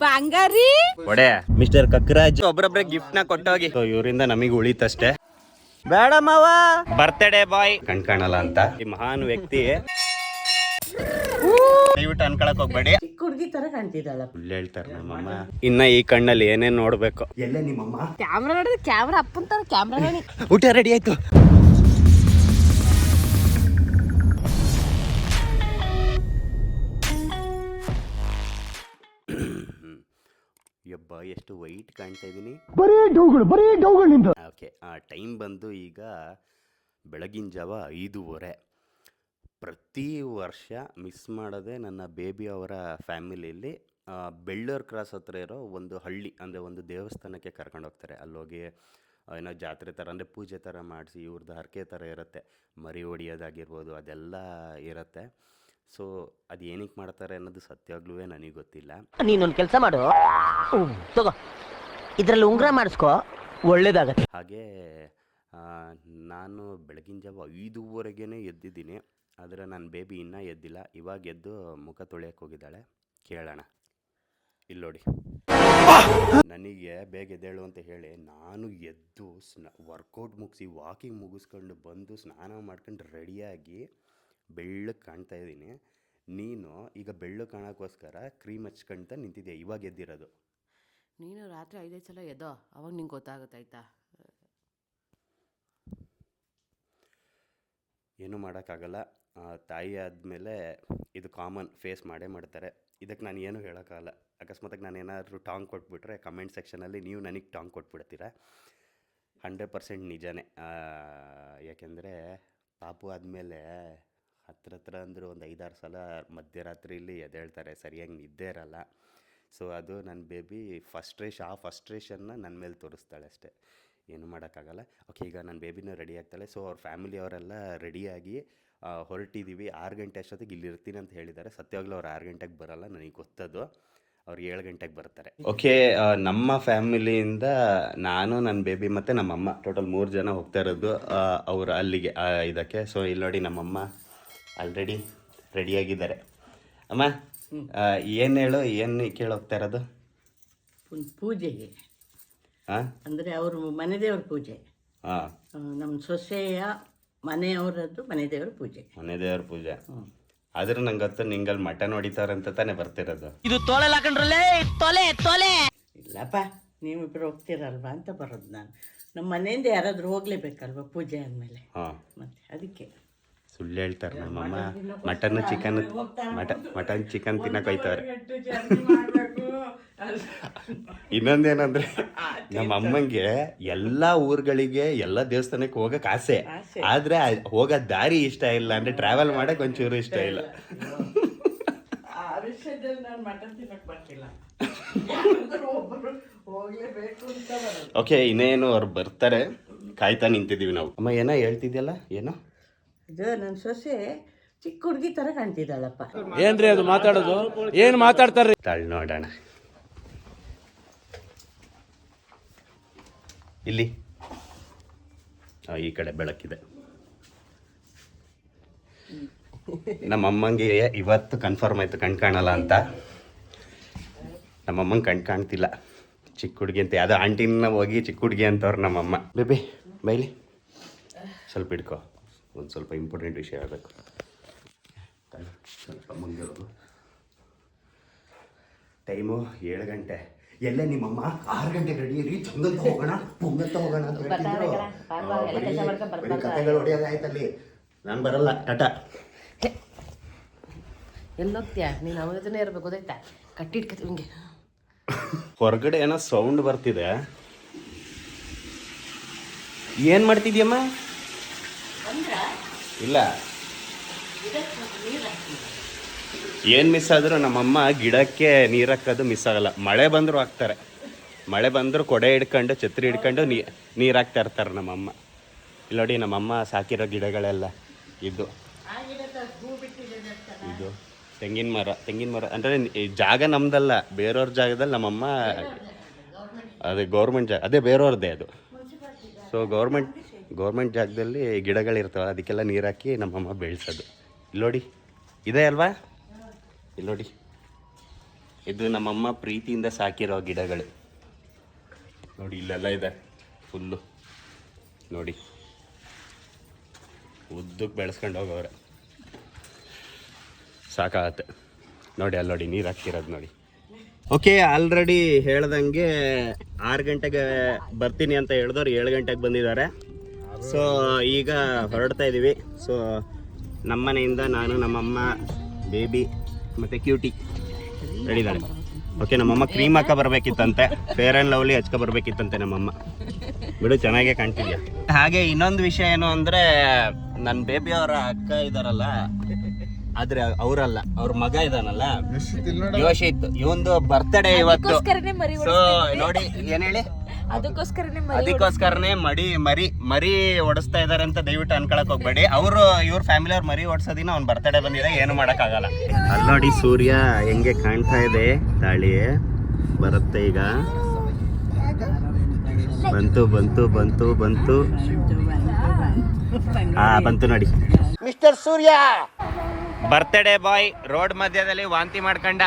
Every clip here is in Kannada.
ಬಂಗಾರಿ ಒಡೆ ಮಿಸ್ಟರ್ ಕಕ್ರಾಜ್ ಒಬ್ರೊಬ್ರೆ ಗಿಫ್ಟ್ ನ ಕೊಟ್ಟೋಗಿ ಇವರಿಂದ ನಮಗೆ ಉಳಿತಷ್ಟೇ. ಬೇಡ ಮಾವ ಬರ್ತ್ಡೇ ಬಾಯ್ ಕಣ್ಕಾಣಲ್ಲ ಅಂತ ಈ ಮಹಾನ್ ವ್ಯಕ್ತಿ ದಯವಿಟ್ಟು ಅನ್ಕೊಳಕ್ ಹೋಗ್ಬೇಡಿ. ಚಿಕ್ಕ ಹುಡುಗಿ ತರ ಕಾಣ್ತಿದ್ದಾಳ. ಸುಳ್ಳು ಹೇಳ್ತಾರೆ ನಮ್ಮಮ್ಮ. ಇನ್ನ ಈ ಕಣ್ಣಲ್ಲಿ ಏನೇನ್ ನೋಡ್ಬೇಕು. ಎಲ್ಲೇ ನಿಮ್ಮಮ್ಮ? ಕ್ಯಾಮ್ರಾ ನೋಡಿದ್ರೆ ಕ್ಯಾಮ್ರಾ ಅಪ್ಪನ್ ತರ ಕ್ಯಾಮ್ರಾ. ಊಟ ರೆಡಿ ಆಯ್ತು. ಯಬ್ಬ ಎಷ್ಟು ವೈಟ್ ಕಾಣ್ತಾ ಇದ್ದೀನಿ. ಓಕೆ, ಆ ಟೈಮ್ ಬಂದು ಈಗ ಬೆಳಗಿನ ಜಾವ 5:30. ಪ್ರತಿ ವರ್ಷ ಮಿಸ್ ಮಾಡದೆ ನನ್ನ ಬೇಬಿ ಅವರ ಫ್ಯಾಮಿಲಿಯಲ್ಲಿ ಬೆಳ್ಳೂರು ಕ್ರಾಸ್ ಹತ್ರ ಇರೋ ಒಂದು ಹಳ್ಳಿ ಅಂದರೆ ಒಂದು ದೇವಸ್ಥಾನಕ್ಕೆ ಕರ್ಕೊಂಡು ಹೋಗ್ತಾರೆ. ಅಲ್ಲೋಗಿ ಏನೋ ಜಾತ್ರೆ ಥರ ಅಂದರೆ ಪೂಜೆ ಥರ ಮಾಡಿಸಿ ಇವ್ರದ್ದು ಹರಕೆ ಥರ ಇರುತ್ತೆ. ಮರಿ ಹೊಡಿಯೋದಾಗಿರ್ಬೋದು ಅದೆಲ್ಲ ಇರುತ್ತೆ. ಸೊ ಅದು ಏನಕ್ಕೆ ಮಾಡ್ತಾರೆ ಅನ್ನೋದು ಸತ್ಯಾಗ್ಲೂ ನನಗೆ ಗೊತ್ತಿಲ್ಲ. ನೀನೊಂದು ಕೆಲಸ ಮಾಡು, ತಗೋ ಇದರಲ್ಲಿ ಉಂಗುರ ಮಾಡಿಸ್ಕೋ, ಒಳ್ಳೇದಾಗತ್ತೆ. ಹಾಗೆ ನಾನು ಬೆಳಗಿನ ಜಾವ 5:30 ಎದ್ದಿದ್ದೀನಿ. ಆದರೆ ನನ್ನ ಬೇಬಿ ಇನ್ನೂ ಎದ್ದಿಲ್ಲ. ಇವಾಗ ಎದ್ದು ಮುಖ ತೊಳೆಯೋಕ್ಕೆ ಹೋಗಿದ್ದಾಳೆ. ಕೇಳೋಣ. ಇಲ್ಲಿ ನೋಡಿ, ನನಗೆ ಬೇಗ ಎದ್ದೇಳು ಅಂತ ಹೇಳಿ ನಾನು ಎದ್ದು ವರ್ಕೌಟ್ ಮುಗಿಸಿ ವಾಕಿಂಗ್ ಮುಗಿಸ್ಕೊಂಡು ಬಂದು ಸ್ನಾನ ಮಾಡ್ಕೊಂಡು ರೆಡಿಯಾಗಿ ಬೆಳ್ಳಗೆ ಕಾಣ್ತಾ ಇದ್ದೀನಿ. ನೀನು ಈಗ ಬೆಳ್ಳು ಕಾಣೋಕ್ಕೋಸ್ಕರ ಕ್ರೀಮ್ ಹಚ್ಕೊಂತ ನಿಂತಿದ್ಯಾ. ಇವಾಗ ಎದ್ದಿರೋದು ನೀನು. ರಾತ್ರಿ 5 ಸಲ ಎದ್ದೋ, ಅವಾಗ ನಿಂಗೆ ಗೊತ್ತಾಗುತ್ತಾಯ್ತಾ. ಏನೂ ಮಾಡೋಕ್ಕಾಗಲ್ಲ. ತಾಯಿ ಆದಮೇಲೆ ಇದು ಕಾಮನ್, ಫೇಸ್ ಮಾಡೇ ಮಾಡ್ತಾರೆ. ಇದಕ್ಕೆ ನಾನು ಏನೂ ಹೇಳೋಕ್ಕಾಗಲ್ಲ. ಅಕಸ್ಮಾತಾಗಿ ನಾನು ಏನಾದರೂ ಟಾಂಗ್ ಕೊಟ್ಬಿಟ್ರೆ ಕಮೆಂಟ್ ಸೆಕ್ಷನಲ್ಲಿ ನೀವು ನನಗೆ ಟಾಂಗ್ ಕೊಟ್ಬಿಡ್ತೀರ. 100% ನಿಜನೇ. ಯಾಕೆಂದರೆ ಪಾಪು ಆದಮೇಲೆ ಹತ್ರ ಅಂದರೂ ಒಂದು 5-6 ಸಲ ಮಧ್ಯರಾತ್ರಿಯಲ್ಲಿ ಎದ್ದೇಳ್ತಾರೆ, ಸರಿಯಾಗಿ ನಿದ್ದೆ ಇರಲ್ಲ. ಸೊ ಅದು ನನ್ನ ಬೇಬಿ ಫಸ್ಟ್ರೇಷನ್ನ ನನ್ನ ಮೇಲೆ ತೋರಿಸ್ತಾಳೆ ಅಷ್ಟೇ, ಏನು ಮಾಡೋಕ್ಕಾಗಲ್ಲ. ಓಕೆ, ಈಗ ನನ್ನ ಬೇಬಿನೂ ರೆಡಿ ಆಗ್ತಾಳೆ. ಸೊ ಅವ್ರ ಫ್ಯಾಮಿಲಿಯವರೆಲ್ಲ ರೆಡಿಯಾಗಿ ಹೊರಟಿದ್ದೀವಿ. 6 ಗಂಟೆ ಅಷ್ಟೊತ್ತಿಗೆ ಇಲ್ಲಿ ಇರ್ತೀನಿ ಅಂತ ಹೇಳಿದ್ದಾರೆ. ಸತ್ಯವಾಗ್ಲೂ ಅವ್ರು 6 ಗಂಟೆಗೆ ಬರೋಲ್ಲ, ನನಗೆ ಗೊತ್ತದು. ಅವ್ರು 7 ಗಂಟೆಗೆ ಬರ್ತಾರೆ. ಓಕೆ, ನಮ್ಮ ಫ್ಯಾಮಿಲಿಯಿಂದ ನಾನು, ನನ್ನ ಬೇಬಿ ಮತ್ತು ನಮ್ಮಮ್ಮ ಟೋಟಲ್ 3 ಜನ ಹೋಗ್ತಾ ಇರೋದು ಅವರು ಅಲ್ಲಿಗೆ ಇದಕ್ಕೆ. ಸೊ ಇಲ್ಲಿ ನೋಡಿ, ನಮ್ಮಮ್ಮ ಆಲ್ರೆಡಿ ರೆಡಿಯಾಗಿದ್ದಾರೆ. ಅಮ್ಮ ಏನು ಹೇಳು, ಏನು ಕೇಳೋಗ್ತಾ ಇರೋದು? ಪೂಜೆಗೆ. ಹಾಂ, ಅಂದರೆ ಅವರು ಮನೆ ದೇವ್ರ ಪೂಜೆ. ಹಾಂ, ನಮ್ಮ ಸೊಸೆಯ ಮನೆಯವರದ್ದು ಮನೆ ದೇವ್ರ ಪೂಜೆ. ಮನೆ ದೇವ್ರ ಪೂಜೆ. ಆದ್ರೆ ನಂಗೆ ಗೊತ್ತು ನಿಂಗಲ್ಲಿ ಮಟನ್ ಹೊಡಿತಾರಂತ ತಾನೇ ಬರ್ತಿರೋದು. ಇದು ತೊಲೆ ಹಾಕೊಂಡ್ರಲ್ಲೇ, ತೊಲೆ ತೊಲೆ. ಇಲ್ಲಪ್ಪ, ನೀವಿಬ್ಬರು ಹೋಗ್ತೀರಲ್ವಾ ಅಂತ ಬರೋದು ನಾನು. ನಮ್ಮ ಮನೆಯಿಂದ ಯಾರಾದರೂ ಹೋಗ್ಲೇಬೇಕಲ್ವ ಪೂಜೆ ಆದಮೇಲೆ. ಹಾಂ, ಮತ್ತೆ ಅದಕ್ಕೆ. ಸುಳ್ಳು ಹೇಳ್ತಾರೆ ನಮ್ಮಮ್ಮ. ಮಟನ್ ಚಿಕನ್ ತಿನ್ನಕ್ಕೆ ಹೋಯ್ತವ್ರೆ. ಇನ್ನೊಂದೇನಂದ್ರೆ ನಮ್ಮ ಅಮ್ಮಂಗೆ ಎಲ್ಲ ಊರುಗಳಿಗೆ ಎಲ್ಲ ದೇವಸ್ಥಾನಕ್ಕೆ ಹೋಗಕ್ಕೆ ಆಸೆ. ಆದ್ರೆ ಹೋಗೋ ದಾರಿ ಇಷ್ಟ ಇಲ್ಲ, ಅಂದ್ರೆ ಟ್ರಾವೆಲ್ ಮಾಡಕ್ ಒಂಚೂರು ಇಷ್ಟ ಇಲ್ಲ. ಓಕೆ, ಇನ್ನೇನು ಅವ್ರು ಬರ್ತಾರೆ, ಕಾಯ್ತಾ ನಿಂತಿದೀವಿ ನಾವು. ಅಮ್ಮ ಏನೋ ಹೇಳ್ತಿದ್ಯಲ್ಲ, ಏನೋ? ಇದು ನನ್ನ ಸೊಸೆ ಚಿಕ್ಕ ಹುಡುಗಿ ತರ ಕಾಣ್ತಿದ್ದಾಳಪ್ಪ. ಏನ್ರಿ ಅದು ಮಾತಾಡೋದು? ಏನ್ ಮಾತಾಡ್ತಾರ್ರಿ? ತಾಳ್ ನೋಡೋಣ. ಇಲ್ಲಿ ಈ ಕಡೆ ಬೆಳಕಿದೆ. ನಮ್ಮಮ್ಮಂಗೆ ಇವತ್ತು ಕನ್ಫರ್ಮ್ ಆಯ್ತು ಕಾಣಲ್ಲ ಅಂತ. ನಮ್ಮಮ್ಮಂಗೆ ಕಾಣ್ತಿಲ್ಲ, ಚಿಕ್ಕ ಹುಡುಗಿ ಅಂತ. ಯಾವುದೋ ಆಂಟಿನ ಹೋಗಿ ಚಿಕ್ಕ ಹುಡುಗಿ ಅಂತವ್ರು ನಮ್ಮಮ್ಮ. ಬೇಬಿ ಬೈಲಿ, ಸ್ವಲ್ಪ ಹಿಡ್ಕೊ, ಒಂದು ಸ್ವಲ್ಪ ಇಂಪಾರ್ಟೆಂಟ್ ವಿಷಯ ಹೇಳಬೇಕು. ಸ್ವಲ್ಪ ಮುಂದಿರೋದು. ಟೈಮು 7 ಗಂಟೆ. ಎಲ್ಲೇ ನಿಮ್ಮಮ್ಮ? 6 ಗಂಟೆಗೆ ರೆಡಿ ಇರಿ, ಚಂದಕ್ಕೆ ಹೋಗೋಣ, ಪುಂಗತ್ತ ಹೋಗೋಣ ಅಂತ ಹೇಳ್ತಿದ್ರು. ಕಥೆಗಳು ಹೊಡೆಯೋದಾಯ್ತಲ್ಲಿ. ನಾನು ಬರಲ್ಲ, ಟಾಟಾ. ಎಲ್ಲೋಗ್ತೀಯಾ ನೀನು? ಅವನ ಜೊತೆ ಇರ್ಬೇಕು, ಗೊತ್ತಾಯ್ತಾ? ಕಟ್ಟಿಟ್ಕತಿ ಹಿಂಗೆ. ಹೊರಗಡೆ ಏನೋ ಸೌಂಡ್ ಬರ್ತಿದೆ. ಏನು ಮಾಡ್ತಿದ್ಯಮ್ಮ? ಇಲ್ಲ, ಏನು ಮಿಸ್ ಆದರೂ ನಮ್ಮಮ್ಮ ಗಿಡಕ್ಕೆ ನೀರು ಹಾಕೋದು ಮಿಸ್ ಆಗಲ್ಲ. ಮಳೆ ಬಂದರೂ ಹಾಕ್ತಾರೆ. ಮಳೆ ಬಂದರೂ ಕೊಡೆ ಹಿಡ್ಕೊಂಡು ಛತ್ರಿ ಹಿಡ್ಕೊಂಡು ನೀರು ಹಾಕ್ತಾ ಇರ್ತಾರೆ ನಮ್ಮಮ್ಮ. ಇಲ್ಲಿ ನೋಡಿ, ನಮ್ಮಮ್ಮ ಸಾಕಿರೋ ಗಿಡಗಳೆಲ್ಲ ಇದು ತೆಂಗಿನ ಮರ ಅಂದರೆ ಜಾಗ ನಮ್ದಲ್ಲ, ಬೇರೆಯವ್ರ ಜಾಗದಲ್ಲಿ ನಮ್ಮಮ್ಮ. ಅದೇ ಗೌರ್ಮೆಂಟ್ ಜಾಗ, ಅದೇ ಬೇರೆಯವ್ರದ್ದೇ ಅದು. ಸೊ ಗೌರ್ಮೆಂಟ್ ಜಾಗದಲ್ಲಿ ಗಿಡಗಳಿರ್ತವೆ, ಅದಕ್ಕೆಲ್ಲ ನೀರು ಹಾಕಿ ನಮ್ಮಮ್ಮ ಬೆಳೆಸೋದು. ಇಲ್ಲಿ ನೋಡಿ, ಇದೆ ಅಲ್ವಾ? ಇಲ್ಲಿ ನೋಡಿ, ಇದು ನಮ್ಮಮ್ಮ ಪ್ರೀತಿಯಿಂದ ಸಾಕಿರೋ ಗಿಡಗಳು ನೋಡಿ, ಇಲ್ಲೆಲ್ಲ ಇದೆ ಫುಲ್ಲು ನೋಡಿ, ಉದ್ದಕ್ಕೆ ಬೆಳೆಸ್ಕೊಂಡು ಹೋಗೋರೆ, ಸಾಕಾಗತ್ತೆ ನೋಡಿ. ಅಲ್ಲಿ ನೋಡಿ ನೀರು ಹಾಕ್ತಿರೋದು ನೋಡಿ. ಓಕೆ, ಆಲ್ರೆಡಿ ಹೇಳ್ದಂಗೆ 6 ಗಂಟೆಗೆ ಬರ್ತೀನಿ ಅಂತ ಹೇಳಿದವ್ರು 7 ಗಂಟೆಗೆ ಬಂದಿದ್ದಾರೆ. ಸೊ ಈಗ ಹೊರಡ್ತಾ ಇದ್ದೀವಿ. ಸೊ ನಮ್ಮನೆಯಿಂದ ನಾನು, ನಮ್ಮಮ್ಮ, ಬೇಬಿ ಮತ್ತು ಕ್ಯೂಟಿ ರೆಡಿದ್ದಾಳೆ. ಓಕೆ, ನಮ್ಮಮ್ಮ ಕ್ರೀಮ್ ಹಾಕ ಬರಬೇಕಿತ್ತಂತೆ, ಫೇರ್ ಆ್ಯಂಡ್ ಲವ್ಲಿ ಹಚ್ಕೊ ಬರಬೇಕಿತ್ತಂತೆ ನಮ್ಮಮ್ಮ. ಬಿಡು, ಚೆನ್ನಾಗೇ ಕಾಣ್ತಿದ್ಯಾ. ಹಾಗೆ ಇನ್ನೊಂದು ವಿಷಯ ಏನು ಅಂದರೆ, ನನ್ನ ಬೇಬಿ ಅವರ ಅಕ್ಕ ಇದ್ದಾರಲ್ಲ, ಆದ್ರೆ ಅವರಲ್ಲ, ಅವ್ರ ಮಗ ಇದಾನಲ್ಲ ಯೋಶಿತ್, ಇವಂದು ಬರ್ತ್ಡೇ ಇವತ್ತು. ಸೊ ನೋಡಿ, ಏನ್ ಹೇಳಿ, ಅದಕ್ಕೋಸ್ಕರನೇ ಮರಿ ಓಡಿಸ್ತಾ ಇದಾರೆ ಅಂತ ದಯವಿಟ್ಟು ಅನ್ಕೊಳಕ್ ಹೋಗ್ಬೇಡಿ. ಇವ್ರ ಫ್ಯಾಮಿಲಿ ಅವ್ರ ಮರಿ ಓಡಿಸೋದಿನ ಅವ್ನ ಬರ್ತ್ಡೇ ಬಂದಿದೆ, ಏನು ಮಾಡಕ್ ಆಗಲ್ಲ. ಅಲ್ಲಿ ನೋಡಿ ಸೂರ್ಯ ಹೆಂಗೆ ಕಾಣ್ತಾ ಇದೆ, ತಾಳಿ ಬರುತ್ತೆ ಈಗ. ಬಂತು ಬಂತು ಬಂತು ಬಂತು ಬಂತು ನೋಡಿ. ಮಿಸ್ಟರ್ ಸೂರ್ಯ ಬರ್ತ್ಡೇ ಬಾಯ್ ರೋಡ್ ಮಧ್ಯದಲ್ಲಿ ವಾಂತಿ ಮಾಡ್ಕೊಂಡ.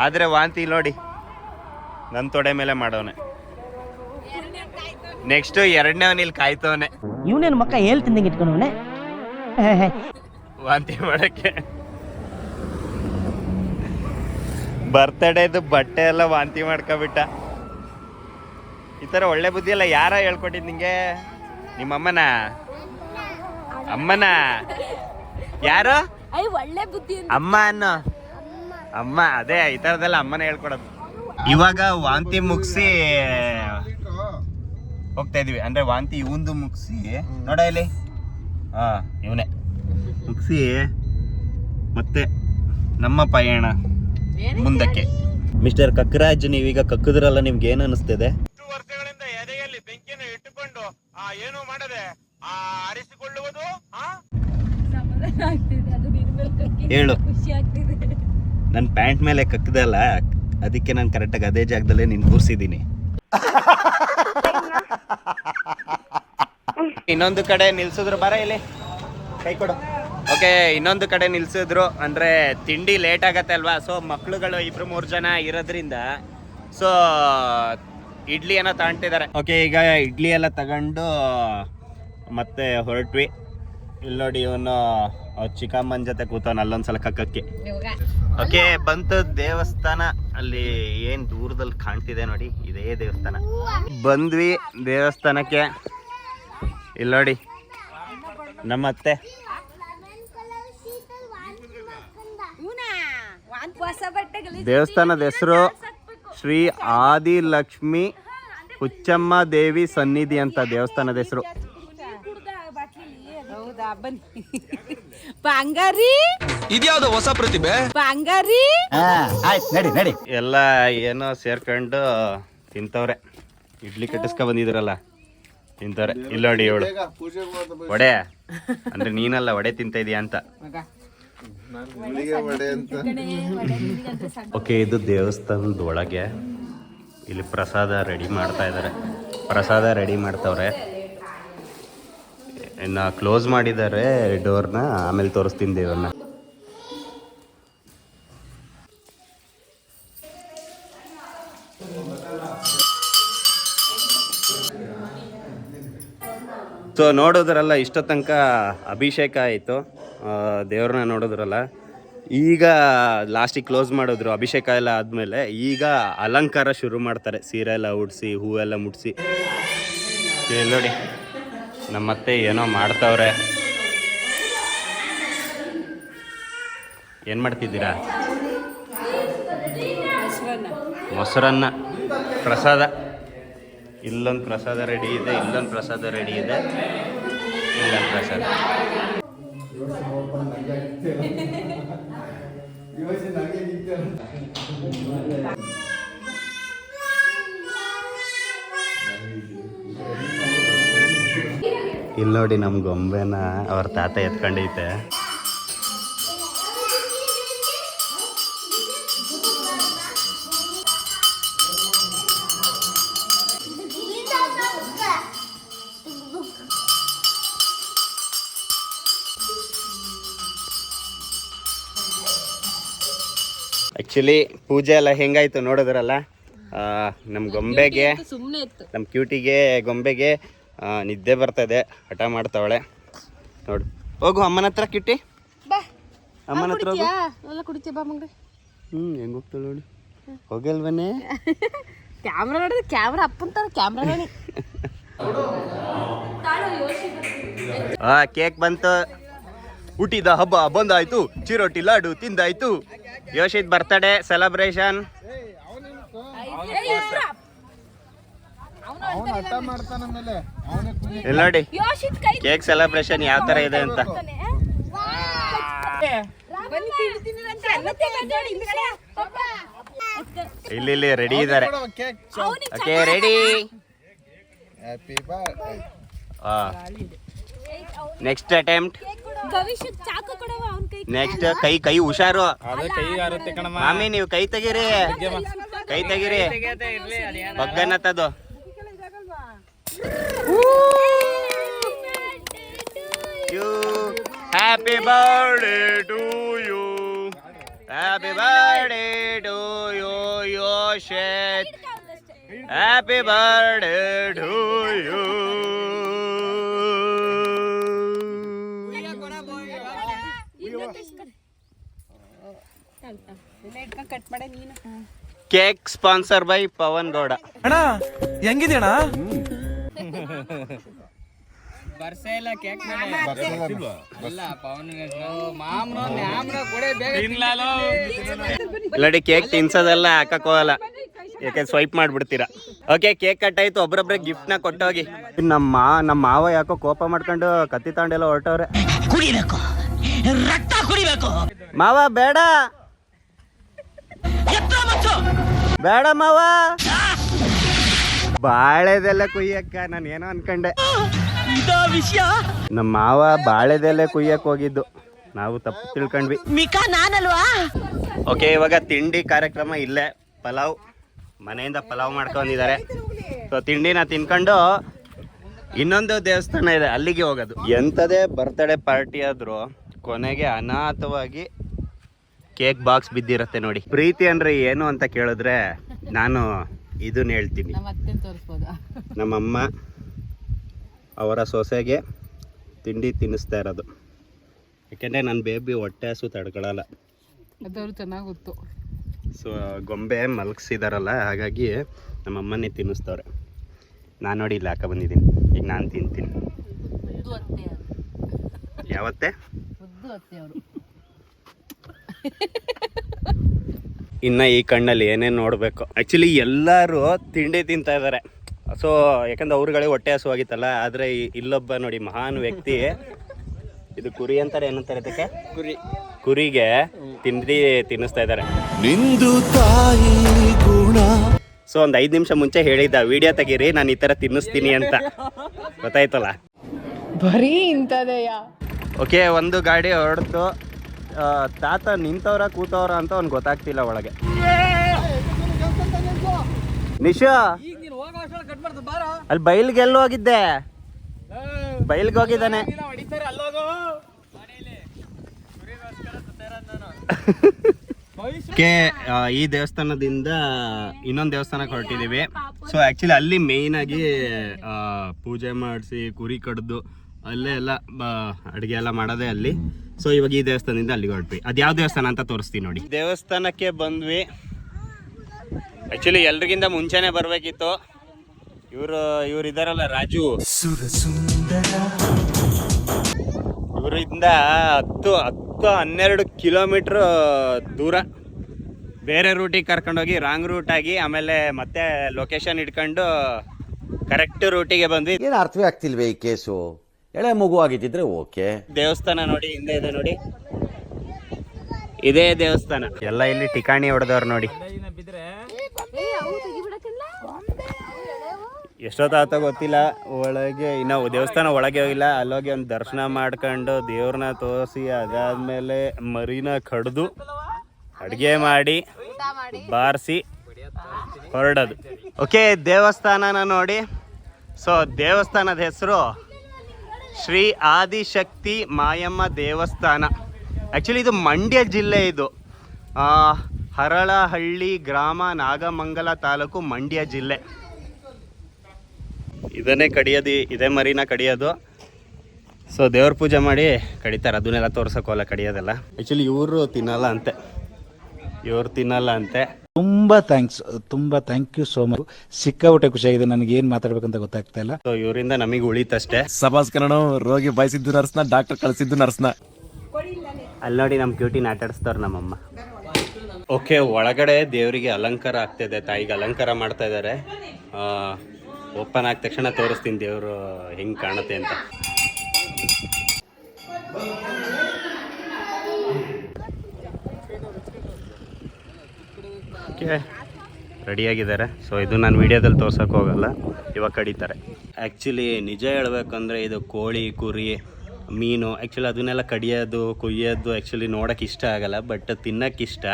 ಆದ್ರೆ ವಾಂತಿ ನೋಡಿ ನನ್ನ ತೊಡೆ ಮೇಲೆ ಮಾಡೋನೆ. ನೆಕ್ಸ್ಟ್ 2ನೇವನ್ ಇಲ್ಲಿ ಕಾಯ್ತವನೆ. ಇವನೇನು ಮಕ್ಕ ಹೇಳ್ತಿಂದಂಗೆ ಇಟ್ಕೊಂಡವನೆ ವಾಂತಿ ಮಾಡಕ್ಕೆ. ಬರ್ತ್ಡೇದು ಬಟ್ಟೆ ಎಲ್ಲ ವಾಂತಿ ಮಾಡ್ಕೊಬಿಟ್ಟ. ಈ ಥರ ಒಳ್ಳೆ ಬುದ್ಧಿ ಎಲ್ಲ ಯಾರ ಹೇಳ್ಕೊಟ್ಟಿದ್ ನಿಂಗೆ? ನಿಮ್ಮಮ್ಮನ? ಅಮ್ಮನ? ಯಾರು? ಅಮ್ಮ ಅನ್ನೋ ಅಮ್ಮ. ಅದೇ ಈ ಥರದೆಲ್ಲ ಅಮ್ಮನೇ ಹೇಳ್ಕೊಡೋದು. ಇವಾಗ ವಾಂತಿ ಮುಗಿಸಿ ಹೋಗ್ತಾ ಇದೀವಿ. ಅಂದ್ರೆ ವಾಂತಿ ಇವಂದು ಮುಗಿಸಿ ನೋಡ ಇಲ್ಲಿ, ಇವನೇ ಮುಗಿಸಿ ಮತ್ತೆ ನಮ್ಮ ಪಯಣ ಮುಂದಕ್ಕೆ. ಮಿಸ್ಟರ್ ಕಕ್ಕರಾಜ್, ನೀವೀಗ ಕಕ್ಕದ್ರಲ್ಲ, ನಿಮ್ಗೆ ಏನು ಅನಿಸ್ತಿದೆ? ವರ್ಷಗಳಿಂದ ಎದೆಯಲ್ಲಿ ಬೆಂಕಿಯನ್ನು ಇಟ್ಟುಕೊಂಡು ಏನು ಮಾಡದೆ ಆರಿಸಿಕೊಳ್ಳುವುದು ಹೇಳು. ನನ್ನ ಪ್ಯಾಂಟ್ ಮೇಲೆ ಕಕ್ಕದಲ್ಲ, ಅದಕ್ಕೆ ನಾನು ಕರೆಕ್ಟಾಗಿ ಅದೇ ಜಾಗದಲ್ಲೇ ನಿನ್ ಕೂರಿಸಿದ್ದೀನಿ. ಇನ್ನೊಂದು ಕಡೆ ನಿಲ್ಸಿದ್ರು, ಬರ ಇಲ್ಲಿ ಕೈ ಕೊಡು. ಓಕೆ, ಇನ್ನೊಂದು ಕಡೆ ನಿಲ್ಸಿದ್ರು. ಅಂದರೆ ತಿಂಡಿ ಲೇಟ್ ಆಗತ್ತೆ ಅಲ್ವಾ, ಸೊ ಮಕ್ಳುಗಳು 2-3 ಜನ ಇರೋದ್ರಿಂದ ಸೊ ಇಡ್ಲಿ ಏನೋ ತಗೊಂತಿದ್ದಾರೆ. ಓಕೆ, ಈಗ ಇಡ್ಲಿ ಎಲ್ಲ ತಗೊಂಡು ಮತ್ತೆ ಹೊರಟ್ವಿ. ಇಲ್ಲಿ ನೋಡಿ, ಇವನು ಚಿಕ್ಕಮ್ಮನ ಜೊತೆ ಕೂತವನು ಅಲ್ಲೊಂದ್ಸಲ ಕಕ್ಕಕ್ಕೆ. ಓಕೆ, ಬಂತು ದೇವಸ್ಥಾನ. ಅಲ್ಲಿ ಏನು ದೂರದಲ್ಲಿ ಕಾಣ್ತಿದೆ ನೋಡಿ, ಇದೇ ದೇವಸ್ಥಾನ. ಬಂದ್ವಿ ದೇವಸ್ಥಾನಕ್ಕೆ. ಇಲ್ಲಿ ನೋಡಿ ನಮ್ಮತ್ತೆ. ದೇವಸ್ಥಾನದ ಹೆಸರು ಶ್ರೀ ಆದಿಲಕ್ಷ್ಮಿ ಹುಚ್ಚಮ್ಮ ದೇವಿ ಸನ್ನಿಧಿ ಅಂತ ದೇವಸ್ಥಾನದ ಹೆಸರು. ಬಂಗಾರಿ ಇದ್ಯಾವ್ದು ಹೊಸ ಪ್ರತಿಭೆ? ಬಂಗಾರಿ ನಡಿ ನಡಿ. ಎಲ್ಲ ಏನೋ ಸೇರ್ಕೊಂಡು ತಿಂತವ್ರೆ. ಇಡ್ಲಿ ಕಟ್ಟಿಸ್ಕೊ ಬಂದಿದ್ರಲ್ಲ ತಿಂತವ್ರೆ. ಇಲ್ಲ ನೋಡಿ ಇವಳು ವಡೆ, ಅಂದ್ರೆ ನೀನಲ್ಲ ವಡೆ ತಿಂತ ಇದೀಯ ಅಂತ. ಓಕೆ, ಇದು ದೇವಸ್ಥಾನದ ಒಳಗೆ. ಇಲ್ಲಿ ಪ್ರಸಾದ ರೆಡಿ ಮಾಡ್ತಾ ಇದ್ದಾರೆ. ಪ್ರಸಾದ ರೆಡಿ ಮಾಡ್ತವ್ರೆ. ಇನ್ನು ಕ್ಲೋಸ್ ಮಾಡಿದ್ದಾರೆ ಡೋರ್ನ, ಆಮೇಲೆ ತೋರಿಸ್ತೀನಿ ದೇವ್ರನ್ನ. ಸೊ ನೋಡೋದ್ರಲ್ಲ, ಇಷ್ಟೋ ತನಕ ಅಭಿಷೇಕ ಆಯಿತು, ದೇವ್ರನ್ನ ನೋಡೋದ್ರಲ್ಲ. ಈಗ ಲಾಸ್ಟಿಗೆ ಕ್ಲೋಸ್ ಮಾಡಿದ್ರು ಅಭಿಷೇಕ ಎಲ್ಲ ಆದಮೇಲೆ. ಈಗ ಅಲಂಕಾರ ಶುರು ಮಾಡ್ತಾರೆ, ಸೀರೆ ಎಲ್ಲ ಉಡಿಸಿ, ಹೂವೆಲ್ಲ ಮುಡಿಸಿ. ನೋಡಿ ನಮ್ಮತ್ತೆ ಏನೋ ಮಾಡ್ತವ್ರೆ. ಏನು ಮಾಡ್ತಿದ್ದೀರಾ? ಮೊಸರನ್ನ ಪ್ರಸಾದ. ಇಲ್ಲೊಂದು ಪ್ರಸಾದ ರೆಡಿ ಇದೆ, ಇಲ್ಲೊಂದು ಪ್ರಸಾದ ರೆಡಿ ಇದೆ, ಇಲ್ಲೊಂದು ಪ್ರಸಾದ. ಇಲ್ಲಿ ನೋಡಿ ನಮ್ಮ ಗೊಂಬೆನ ಅವ್ರ ತಾತ ಎತ್ಕೊಂಡೈತೆ. ಆ್ಯಕ್ಚುಲಿ ಪೂಜೆ ಎಲ್ಲ ಹೆಂಗಾಯ್ತು ನೋಡಿದ್ರಲ್ಲ. ನಮ್ಮ ಗೊಂಬೆಗೆ, ನಮ್ಮ ಕ್ಯೂಟಿಗೆ ಗೊಂಬೆಗೆ ನಿದ್ದೆ ಬರ್ತದೆ, ಹಠ ಮಾಡ್ತಾವಳೆ ನೋಡು. ಹೋಗು ಅಮ್ಮನ ಹತ್ರ ಕ್ಯೂಟಿ, ಅಮ್ಮನ ಹತ್ರ ಹೋಗು. ಹೆಂಗೆ ಹೋಗ್ತಾಳೆ ನೋಡಿ, ಹೋಗಲ್ವನೇ. ಕ್ಯಾಮ್ರಾ ನೋಡಿದ್ರೆ ಕ್ಯಾಮ್ರಾ ಅಪ್ಪಂತಾರ ಕ್ಯಾಮ್ರಾ. ಕೇಕ್ ಬಂತು, ಹುಟ್ಟಿದ ಹಬ್ಬ ಬಂದಾಯ್ತು, ಚಿರೋಟಿ ಲಾಡು ತಿಂದಾಯ್ತು. Yoshith birthday celebration. ಇಲ್ಲಿ ನೋಡಿ ಕೇಕ್ ಸೆಲೆಬ್ರೇಷನ್ ಯಾವ ತರ ಇದೆ ಅಂತ. ಇಲ್ಲಿ ರೆಡಿ ಇದ್ದಾರೆ. Okay ready. Next attempt. Next ಕೈ ಹುಷಾರು. ಮಾಮಿ ನೀವು ಕೈ ತೆಗೀರಿ, ಕೈ ತೆಗೀರಿ. ಬಗ್ಗನ್ನತ್ತದು. Happy birthday to you, happy birthday to you Yoshith, happy birthday to you. Cake sponsor by Pavan Gowda. ಅಣ್ಣ ಹೆಂಗಿದೆ ಅಣ್ಣ? ಇಲ್ಲಡಿ ಕೇಕ್ ತಿನ್ಸೋದೆಲ್ಲ ಹಾಕಕ್ ಹೋಗಲ್ಲ, ಯಾಕೆ ಸ್ವೈಪ್ ಮಾಡ್ಬಿಡ್ತೀರಾ. ಓಕೆ ಕೇಕ್ ಕಟ್ ಆಯ್ತು, ಒಬ್ರೊಬ್ರೆ ಗಿಫ್ಟ್ ನ ಕೊಟ್ಟೋಗಿ. ನಮ್ಮ ಮಾವ ಯಾಕೋ ಕೋಪ ಮಾಡ್ಕೊಂಡು ಕತ್ತಿ ತಾಂಡೆಲ್ಲ ಹೊರಟವ್ರೆ. ಕುಡಿಬೇಕು, ರಕ್ತ ಕುಡಿಬೇಕು. ಮಾವ ಬೇಡ ಬೇಡ ಮಾವ, ಬಾಳೆದೆಲ್ಲ ಕುಯ್ಯಕ್ಕ. ನಾನು ಏನೋ ಅನ್ಕೊಂಡೆ, ನಮ್ಮ ಮಾವ ಬಾಳೆದೆಲೆ ಕುಯ್ಯಕ್ ಹೋಗಿದ್ದು, ನಾವು ತಪ್ಪು ತಿಳ್ಕೊಂಡ್ವಿ. ಮಿಕಾ ನಾನಲ್ವಾ? ಓಕೆ ಇವಾಗ ತಿಂಡಿ ಕಾರ್ಯಕ್ರಮ ಇಲ್ಲೇ. ಪಲಾವ್, ಮನೆಯಿಂದ ಪಲಾವ್ ಮಾಡ್ಕೊಂಡಿದ್ದಾರೆ. ಸೊ ತಿಂಡಿನ ತಿನ್ಕೊಂಡು ಇನ್ನೊಂದು ದೇವಸ್ಥಾನ ಇದೆ, ಅಲ್ಲಿಗೆ ಹೋಗೋದು. ಎಂಥದೇ ಬರ್ತ್ಡೇ ಪಾರ್ಟಿ ಆದ್ರೂ ಕೊನೆಗೆ ಅನಾಥವಾಗಿ ಕೇಕ್ ಬಾಕ್ಸ್ ಬಿದ್ದಿರತ್ತೆ ನೋಡಿ. ಪ್ರೀತಿ ಅಂದ್ರೆ ಏನು ಅಂತ ಕೇಳಿದ್ರೆ ನಾನು ಇದನ್ನ ಹೇಳ್ತೀನಿ. ನಮ್ಮಮ್ಮ ಅವರ ಸೊಸೆಗೆ ತಿಂಡಿ ತಿನ್ನಿಸ್ತಾ ಇರೋದು, ಯಾಕೆಂದರೆ ನನ್ನ ಬೇಬಿ ಹೊಟ್ಟೆ ಹಸು ತಡ್ಕೊಳ್ಳಲ್ಲ. ಚೆನ್ನಾಗಿ ಗೊತ್ತು. ಸೊ ಗೊಂಬೆ ಮಲಗಿಸಿದಾರಲ್ಲ, ಹಾಗಾಗಿ ನಮ್ಮಮ್ಮನೇ ತಿನ್ನಿಸ್ತವ್ರೆ. ನಾನು ನೋಡಿ ಇಲ್ಲಿ ಹಾಕ ಬಂದಿದ್ದೀನಿ, ಈಗ ನಾನು ತಿಂತೀನಿ. ಯಾವತ್ತೇ ಇನ್ನು ಈ ಕಣ್ಣಲ್ಲಿ ಏನೇನು ನೋಡಬೇಕು. ಆ್ಯಕ್ಚುಲಿ ಎಲ್ಲರೂ ತಿಂಡಿ ತಿಂತಾ ಇದ್ದಾರೆ. ಸೊ ಯಾಕಂದ್ರೆ ಅವ್ರುಗಳಿಗೆ ಹೊಟ್ಟೆ ಹಸುವಾಗಿತ್ತಲ್ಲ. ಆದರೆ ಇಲ್ಲೊಬ್ಬ ನೋಡಿ ಮಹಾನ್ ವ್ಯಕ್ತಿ, ಇದು ಕುರಿ ಅಂತಾರೆ, ಏನಂತಾರೆ ಅದಕ್ಕೆ, ಕುರಿಗೆ ತಿಂಡಿ ತಿನ್ನಿಸ್ತಾ ಇದ್ದಾರೆ. ನಿಂದು ತಾಯಿ ಗುಣ. ಸೊ ಒಂದು 5 ನಿಮಿಷ ಮುಂಚೆ ಹೇಳಿದ್ದ ವಿಡಿಯೋ ತೆಗೀರಿ, ನಾನು ಈ ಥರ ತಿನ್ನಿಸ್ತೀನಿ ಅಂತ. ಗೊತ್ತಾಯ್ತಲ್ಲ, ಬರೀ ಇಂಥದೆಯ. ಓಕೆ ಒಂದು ಗಾಡಿ ಹೊರಡ್ತು. ತಾತ ನಿಂತವ್ರ ಕೂತವ್ರ ಅಂತ ಅವ್ನು ಗೊತ್ತಾಗ್ತಿಲ್ಲ ಒಳಗೆ. ನಿಶಾ ಅಲ್ಲಿ ಬೈಲ್ಗೆ ಎಲ್ಲಿ ಹೋಗಿದ್ದೆ? ಬೈಲ್ಗೆ ಹೋಗಿದ್ದಾನೆ. ಈ ದೇವಸ್ಥಾನದಿಂದ ಇನ್ನೊಂದು ದೇವಸ್ಥಾನಕ್ಕೆ ಹೊರಟಿದ್ದೀವಿ. ಸೊ ಆ್ಯಕ್ಚುಲಿ ಅಲ್ಲಿ ಮೇಯ್ನ್ ಆಗಿ ಪೂಜೆ ಮಾಡಿಸಿ ಕುರಿ ಕಡ್ದು ಅಲ್ಲೇ ಎಲ್ಲ ಅಡುಗೆ ಎಲ್ಲ ಮಾಡೋದೇ ಅಲ್ಲಿ. ಸೊ ಇವಾಗ ಈ ದೇವಸ್ಥಾನದಿಂದ ಅಲ್ಲಿಗೆ ಹೊರಟ್ವಿ. ಅದು ಯಾವ ದೇವಸ್ಥಾನ ಅಂತ ತೋರಿಸ್ತೀವಿ ನೋಡಿ. ದೇವಸ್ಥಾನಕ್ಕೆ ಬಂದ್ವಿ. ಆ್ಯಕ್ಚುಲಿ ಎಲ್ರಿಗಿಂತ ಮುಂಚೆನೆ ಬರಬೇಕಿತ್ತು. ಇವ್ರು ಇದಾರಲ್ಲ ರಾಜು, ಇವರಿಂದ 10-12 ಕಿಲೋಮೀಟ್ರ್ ದೂರ ಬೇರೆ ರೂಟಿಗೆ ಕರ್ಕೊಂಡೋಗಿ ರಾಂಗ್ ರೂಟ್ ಆಗಿ ಆಮೇಲೆ ಮತ್ತೆ ಲೊಕೇಶನ್ ಇಟ್ಕೊಂಡು ಕರೆಕ್ಟ್ ರೂಟಿಗೆ ಬಂದ್ವಿ. ಏನು ಅರ್ಥವೇ ಆಗ್ತಿಲ್ವೇ ಈ ಕೇಸು? ಎಳೆ ಮಗು ಆಗಿದ್ದಿದ್ರೆ ಓಕೆ. ದೇವಸ್ಥಾನ ನೋಡಿ, ಹಿಂದೆ ಇದೆ ನೋಡಿ, ಇದೇ ದೇವಸ್ಥಾನ. ಎಲ್ಲ ಇಲ್ಲಿ ಠಿಕಾಣಿ ಹೊಡೆದವ್ರು ನೋಡಿ. ಎಷ್ಟೊತ್ತಾತ ಗೊತ್ತಿಲ್ಲ. ಒಳಗೆ ಇನ್ನು ದೇವಸ್ಥಾನ ಒಳಗೆ ಹೋಗಿಲ್ಲ. ಅಲ್ಲೋಗಿ ಒಂದು ದರ್ಶನ ಮಾಡ್ಕೊಂಡು ದೇವ್ರನ್ನ ತೋರಿಸಿ ಅದಾದ್ಮೇಲೆ ಮರಿನ ಕಡ್ದು ಅಡುಗೆ ಮಾಡಿ ಬಾರಿಸಿ ಹೊರಡೋದು. ಓಕೆ ದೇವಸ್ಥಾನನ ನೋಡಿ. ಸೊ ದೇವಸ್ಥಾನದ ಹೆಸರು ಶ್ರೀ ಆದಿಶಕ್ತಿ ಮಾಯಮ್ಮ ದೇವಸ್ಥಾನ. ಆ್ಯಕ್ಚುಲಿ ಇದು ಮಂಡ್ಯ ಜಿಲ್ಲೆ. ಇದು ಹರಳಹಳ್ಳಿ ಗ್ರಾಮ, ನಾಗಮಂಗಲ ತಾಲೂಕು, ಮಂಡ್ಯ ಜಿಲ್ಲೆ. ಇದನ್ನೇ ಕಡಿಯೋದು, ಇದೇ ಮರಿನ ಕಡಿಯೋದು. ಸೊ ದೇವ್ರ ಪೂಜೆ ಮಾಡಿ ಕಡಿತಾರೆ, ಅದನ್ನೆಲ್ಲ ತೋರ್ಸೋಕೋಲ್ಲ ಕಡಿಯೋದೆಲ್ಲ. ಆ್ಯಕ್ಚುಲಿ ಇವರು ತಿನ್ನಲ್ಲ ಅಂತೆ. ತುಂಬಾ ಥ್ಯಾಂಕ್ ಯು ಸೋ ಮಚ್. ಸಿಕ್ಕಾಪಟ್ಟೆ ಖುಷಿಯಾಗಿದೆ, ನನಗೆ ಏನು ಮಾತಾಡ್ಬೇಕಂತ ಗೊತ್ತಾಗ್ತಾ ಇಲ್ಲ. ಸೊ ಇವರಿಂದ ನಮಗೆ ಉಳಿತಷ್ಟೇ. ಸಬಾಸ್ ಕನ್ನಡ, ರೋಗಿ ಬಾಯಿಸಿದ್ದು ನರ್ಸ್ನ, ಡಾಕ್ಟರ್ ಕಳಿಸಿದ್ದು ನರ್ಸ್ನ. ಅಲ್ಲಿ ನೋಡಿ ನಮ್ಮ ಕ್ಯೂಟಿನ ಆಟಾಡಿಸ್ತಾರೆ ನಮ್ಮಮ್ಮ. ಓಕೆ, ಒಳಗಡೆ ದೇವರಿಗೆ ಅಲಂಕಾರ ಆಗ್ತಾಯಿದೆ, ತಾಯಿಗೆ ಅಲಂಕಾರ ಮಾಡ್ತಾ ಇದ್ದಾರೆ. ಓಪನ್ ಆದ ತಕ್ಷಣ ತೋರಿಸ್ತೀನಿ ದೇವರು ಹೆಂಗೆ ಕಾಣುತ್ತೆ ಅಂತ. ಓಕೆ, ರೆಡಿಯಾಗಿದ್ದಾರೆ. ಸೊ ಇದು ನಾನು ವೀಡಿಯೋದಲ್ಲಿ ತೋರ್ಸೋಕೆ ಹೋಗಲ್ಲ, ಇವಾಗ ಕಡಿತಾರೆ. ಆ್ಯಕ್ಚುಲಿ ನಿಜ ಹೇಳ್ಬೇಕಂದ್ರೆ ಇದು ಕೋಳಿ, ಕುರಿ, ಮೀನು ಆ್ಯಕ್ಚುಲಿ ಅದನ್ನೆಲ್ಲ ಕಡಿಯೋದು, ಕುಯ್ಯೋದು ಆ್ಯಕ್ಚುಲಿ ನೋಡೋಕೆ ಇಷ್ಟ ಆಗಲ್ಲ, ಬಟ್ ತಿನ್ನೋಕೆ ಇಷ್ಟ.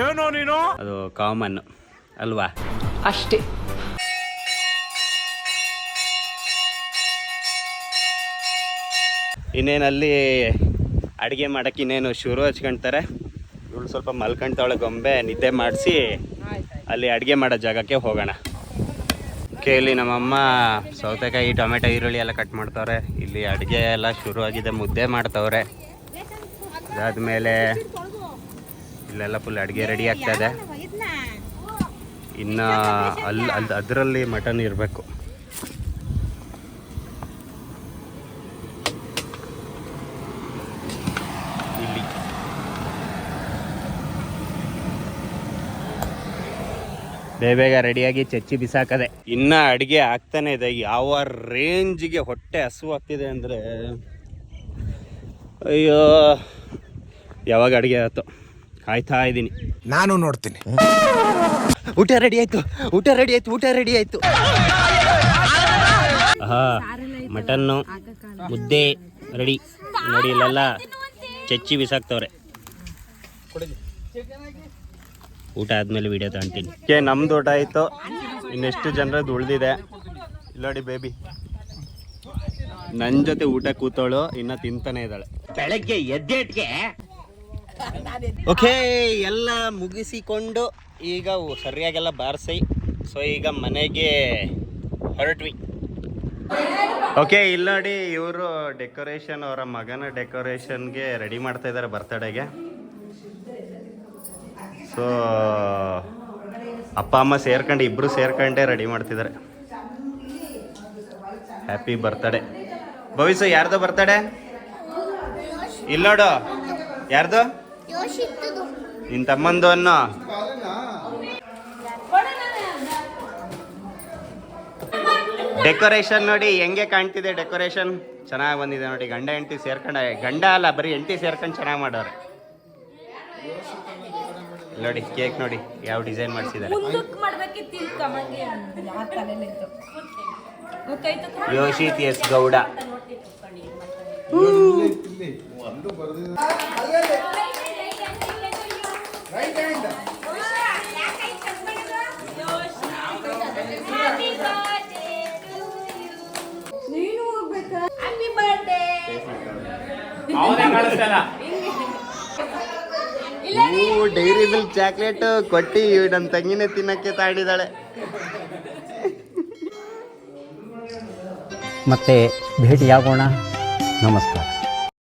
ಏನೋ ನೀನು, ಅದು ಕಾಮನ್ ಅಲ್ವಾ? ಅಷ್ಟೇ. ಇನ್ನೇನಲ್ಲಿ ಅಡುಗೆ ಮಾಡೋಕ್ಕೆ ಇನ್ನೇನು ಶುರು ಹಚ್ಕೊಳ್ತಾರೆ. ಇವಳು ಸ್ವಲ್ಪ ಮಲ್ಕೊಂತವಳೆ, ಗೊಂಬೆ ನಿದ್ದೆ ಮಾಡಿಸಿ ಅಲ್ಲಿ ಅಡುಗೆ ಮಾಡೋ ಜಾಗಕ್ಕೆ ಹೋಗೋಣ. ಓಕೆ, ಇಲ್ಲಿ ನಮ್ಮಮ್ಮ ಸೌತೆಕಾಯಿ, ಟೊಮೆಟೊ, ಈರುಳ್ಳಿ ಎಲ್ಲ ಕಟ್ ಮಾಡ್ತವ್ರೆ. ಇಲ್ಲಿ ಅಡುಗೆ ಎಲ್ಲ ಶುರು ಆಗಿದೆ, ಮುದ್ದೆ ಮಾಡ್ತವ್ರೆ. ಅದಾದಮೇಲೆ ಇಲ್ಲೆಲ್ಲ ಫುಲ್ ಅಡುಗೆ ರೆಡಿ ಆಗ್ತಾಯಿದೆ. ಇನ್ನು ಅದರಲ್ಲಿ ಮಟನ್ ಇರಬೇಕು. ಇಲ್ಲಿ ಬೇಗ ರೆಡಿಯಾಗಿ ಚಚ್ಚಿ ಬಿಸಾಕದೆ. ಇನ್ನು ಅಡುಗೆ ಆಗ್ತಾನೆ ಇದೆ. ಯಾವ ರೇಂಜಿಗೆ ಹೊಟ್ಟೆ ಹಸಿವು ಆಗ್ತಿದೆ ಅಂದರೆ, ಅಯ್ಯೋ ಯಾವಾಗ ಅಡುಗೆ ಆಯ್ತು ಕಾಯ್ತಾ ಇದ್ದೀನಿ. ನಾನು ನೋಡ್ತೀನಿ. ಊಟ ರೆಡಿ ಆಯ್ತು. ಮಟನ್ನು, ಮುದ್ದೆ ರೆಡಿ ನೋಡಿ. ಇಲ್ಲೆಲ್ಲ ಚಚ್ಚಿ ಬಿಸಾಕ್ತವ್ರೆ. ಊಟ ಆದ್ಮೇಲೆ ವಿಡಿಯೋ ತಗೊಂತೀನಿ. ಓಕೆ, ನಮ್ದು ಊಟ ಆಯಿತು. ಇನ್ನೆಷ್ಟು ಜನರದ್ದು ಉಳಿದಿದೆ. ಇಲ್ಲ ನೋಡಿ ಬೇಬಿ ನನ್ನ ಜೊತೆ ಊಟ ಕೂತವಳು, ಇನ್ನು ತಿಂತಾನೆ ಇದ್ದಾಳೆ. ಬೆಳಗ್ಗೆ ಎದ್ದೇಟ್ಗೆ ಓಕೆ, ಎಲ್ಲ ಮುಗಿಸಿಕೊಂಡು ಈಗ ಸರಿಯಾಗೆಲ್ಲ ಬಾರಿಸಿ, ಸೊ ಈಗ ಮನೆಗೆ ಹೊರಟ್ವಿ. ಓಕೆ, ಇಲ್ಲಿ ನೋಡಿ ಇವರು ಡೆಕೋರೇಷನ್, ಅವರ ಮಗನ ಡೆಕೋರೇಷನ್ಗೆ ರೆಡಿ ಮಾಡ್ತಾ ಇದ್ದಾರೆ ಬರ್ತಡೇಗೆ. ಸೊ ಅಪ್ಪ ಅಮ್ಮ ಸೇರ್ಕೊಂಡು, ಇಬ್ಬರು ಸೇರ್ಕೊಂಡೇ ರೆಡಿ ಮಾಡ್ತಿದ್ದಾರೆ. Happy birthday. ಭವಿಷ್ಯ ಯಾರ್ದು ಬರ್ತಡೇ? ಇಲ್ಲ ನೋಡು, ಯಾರ್ದು? ನಿನ್ನ ತಮ್ಮಂದು ಅನ್ನೋ. ಡೆಕೋರೇಷನ್ ನೋಡಿ ಹೆಂಗೆ ಕಾಣ್ತಿದೆ. ಡೆಕೋರೇಷನ್ ಚೆನ್ನಾಗಿ ಬಂದಿದೆ ನೋಡಿ. ಗಂಡ ಹೆಂಡತಿ ಸೇರ್ಕೊಂಡು, ಗಂಡ ಅಲ್ಲ ಬರೀ ಹೆಂಡತಿ ಸೇರ್ಕೊಂಡು ಚೆನ್ನಾಗಿ ಮಾಡೋರೆ ನೋಡಿ. ಕೇಕ್ ನೋಡಿ ಯಾವ ಡಿಸೈನ್ ಮಾಡಿಸಿದ್ದಾರೆ. Yoshith S Gowda. Dairy Milk chocolate ಕೊಟ್ಟು ನನ್ನ ತಂಗಿನೇ ತಿನ್ನಕ್ಕೆ ತಾಡಿದಾಳೆ. ಮತ್ತೆ ಭೇಟಿಯಾಗೋಣ. ನಮಸ್ಕಾರ.